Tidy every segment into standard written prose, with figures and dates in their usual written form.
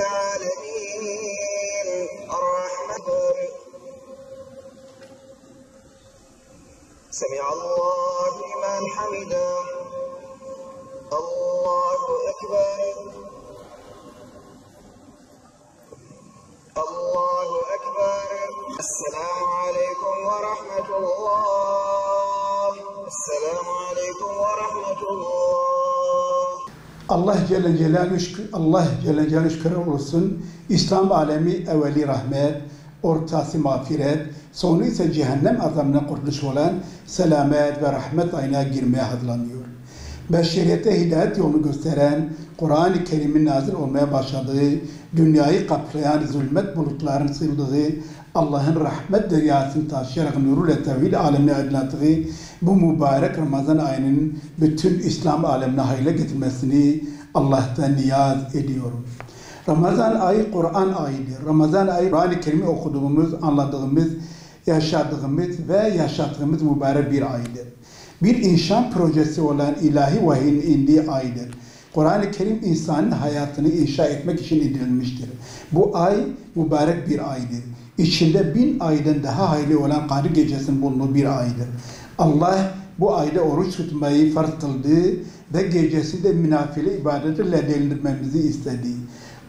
العالمين الرحمن. سمع الله لمن حمده. الله أكبر. الله أكبر. السلام عليكم ورحمة الله. السلام عليكم ورحمة الله. Allah Celle Celaluhu şükür olsun. İslam alemi evveli rahmet, ortası mağfiret, sonu ise cehennem azabına kurtuluş olan selamet ve rahmet ayına girmeye hazırlanıyor. Beşeriyete hidayet yolunu gösteren, Kur'an-ı Kerim'in nazil olmaya başladığı, dünyayı kaplayan zulmet bulutların sıyrıldığı, Allah'ın rahmet deryasını taşıyarak nuruyla tevhid alemine aydınlattığı bu mübarek Ramazan ayının bütün İslam alemine hayırla getirmesini Allah'tan niyaz ediyorum. Ramazan ayı Kur'an ayıdır. Ramazan ayı Kur'an-ı Kerim'i okuduğumuz, anladığımız, yaşadığımız ve yaşattığımız mübarek bir aydır. Bir inşa projesi olan ilahi vahyin indiği aydır. Kur'an-ı Kerim insanın hayatını inşa etmek için indirilmiştir. Bu ay mübarek bir aydır. İçinde 1000 aydan daha hayırlı olan Kadir Gecesi'nin bulunduğu bir aydır. Allah bu ayda oruç tutmayı farz kıldı ve gecesinde münafile ibadetlerle değerlendirmemizi istedi.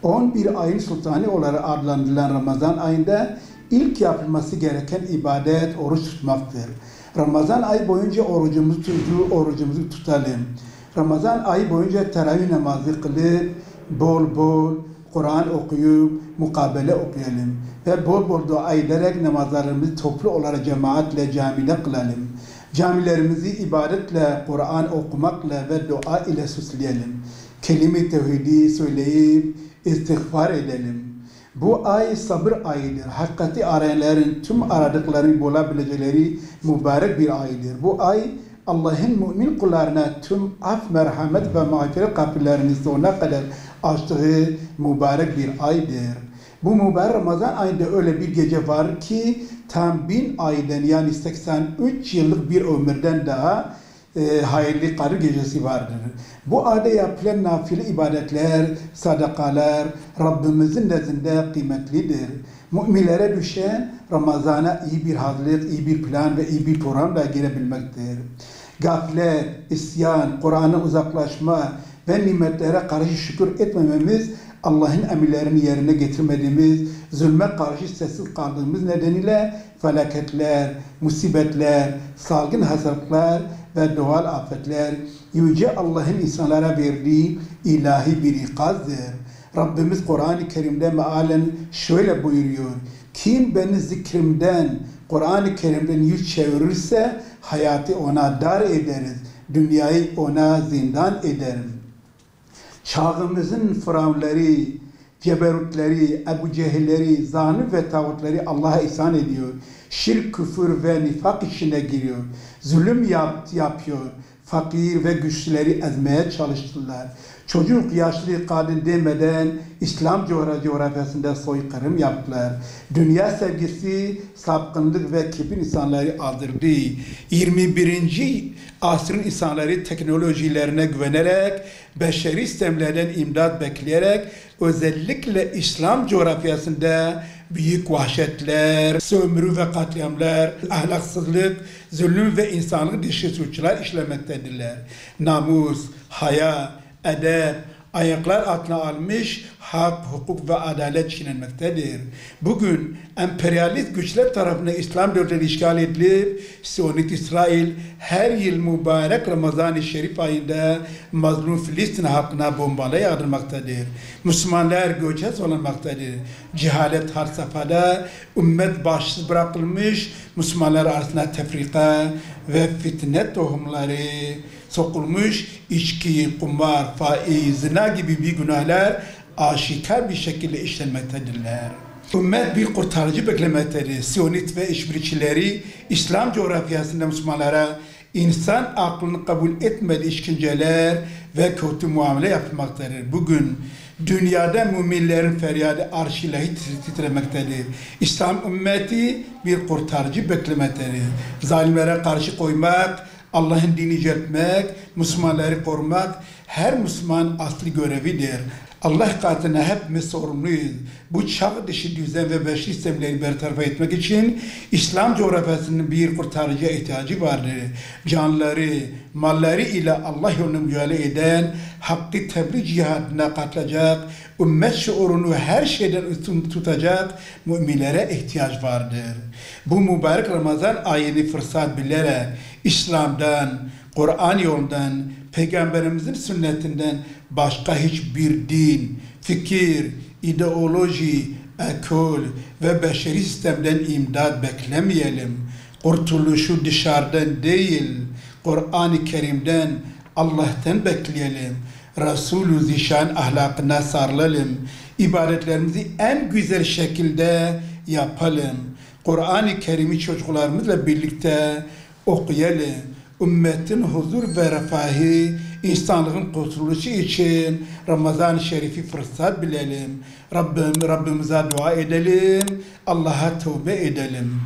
11 ayın sultanı olarak adlandırılan Ramazan ayında ilk yapılması gereken ibadet oruç tutmaktır. Ramazan ayı boyunca orucumuzu tutalım. Ramazan ayı boyunca teravih namazı kılıp bol bol Kur'an okuyup mukabele okuyalım ve bol bol dua ederek namazlarımızı toplu olarak cemaatle camide kılalım. Camilerimizi ibadetle, Kur'an okumakla ve dua ile süsleyelim. Kelime-i tevhidi söyleyip istiğfar edelim. Bu ay sabır ayıdır. Hakikati arayanların tüm aradıklarını bulabilecekleri mübarek bir aydır. Bu ay Allah'ın mümin kullarına tüm af, merhamet ve mağfiret kapılarını sonuna kadar açtığı mübarek bir aydır. Bu mübarek Ramazan ayında öyle bir gece var ki tam 1000 aydan yani 83 yıllık bir ömürden daha hayırlı Kadir Gecesi vardır. Bu ayda yapılan nafile ibadetler, sadakalar Rabbimizin nezdinde kıymetlidir. Müminlere düşen Ramazan'a iyi bir hazırlık, iyi bir plan ve iyi bir programla girebilmektir. Gaflet, isyan, Kur'an'a uzaklaşma ve nimetlere karşı şükür etmememiz, Allah'ın emirlerini yerine getirmediğimiz, zulme karşı sessiz kaldığımız nedeniyle felaketler, musibetler, salgın hastalıklar ve doğal afetler, Yüce Allah'ın insanlara verdiği ilahi bir ikazdır. Rabbimiz Kur'an-ı Kerim'de mealen şöyle buyuruyor: kim beni zikrimden, Kur'an-ı Kerim'den yüz çevirirse hayatı ona dar ederiz, dünyayı ona zindan ederim. Çağımızın firavunları, ceberutleri, Ebu Cehilleri, zalim ve tağutları Allah'a isyan ediyor. Şirk, küfür ve nifak içine giriyor. Zulüm yapıyor. Fakir ve güçlüleri ezmeye çalıştılar. Çocuk, yaşlı, kadın demeden İslam coğrafyasında soykırım yaptılar. Dünya sevgisi, sapkınlık ve kibir insanları aldırdı. 21. asrın insanları teknolojilerine güvenerek, beşeri sistemlerden imdat bekleyerek, özellikle İslam coğrafyasında büyük vahşetler, sömürü ve katliamlar, ahlaksızlık, zulüm ve insanlık dışı suçlar işlemektedirler. Namus, haya, edep, ayaklar altına almış hak, hukuk ve adalet çiğnenmektedir. Bugün emperyalist güçler tarafından İslam devletleri işgal edilip Siyonist İsrail her yıl mübarek Ramazan-ı Şerif ayında mazlum Filistin halkına bombalar yağdırmaktadır. Müslümanlar göçe salınmaktadır. Cehalet har safhada, ümmet başsız bırakılmış, Müslümanlar arasında tefrika ve fitne tohumları sokulmuş, içki, kumar, faiz, zina gibi bir günahlar aşikar bir şekilde işlenmektedirler. Ümmet bir kurtarıcı beklemektedir. Siyonist ve işbirlikçileri İslam coğrafyasında Müslümanlara insan aklını kabul etmediği işkenceler ve kötü muamele yapılmaktadır. Bugün dünyada müminlerin feryadı arş-ı ilahi titremektedir. İslam ümmeti bir kurtarıcı beklemektedir. Zalimlere karşı koymak, Allah'ın dini yüceltmek, Müslümanları korumak her Müslüman asli görevidir. Allah katına hepimiz sorumluyuz. Bu çağ dışı düzen ve beşeri sistemleri bertaraf etmek için İslam coğrafyasının bir kurtarıcıya ihtiyacı vardır. Canları, malları ile Allah yolunu mücadele eden, hakkı tebliğ cihadına katılacak, ümmet şuurunu her şeyden üstün tutacak müminlere ihtiyaç vardır. Bu mübarek Ramazan ayını fırsat bilerek İslam'dan, Kur'an yolundan, Peygamberimizin sünnetinden başka hiçbir din, fikir, ideoloji, ekol ve beşeri sistemden imdad beklemeyelim. Kurtuluşu dışarıdan değil, Kur'an-ı Kerim'den, Allah'tan bekleyelim. Resulü Zişan ahlakına sarılalım. İbadetlerimizi en güzel şekilde yapalım. Kur'an-ı Kerim'i çocuklarımızla birlikte okuyalım. Ümmetin huzur ve refahı, insanlığın kurtuluşu için Ramazan-ı Şerif'i fırsat bilelim. Rabbimize dua edelim. Allah'a tövbe edelim.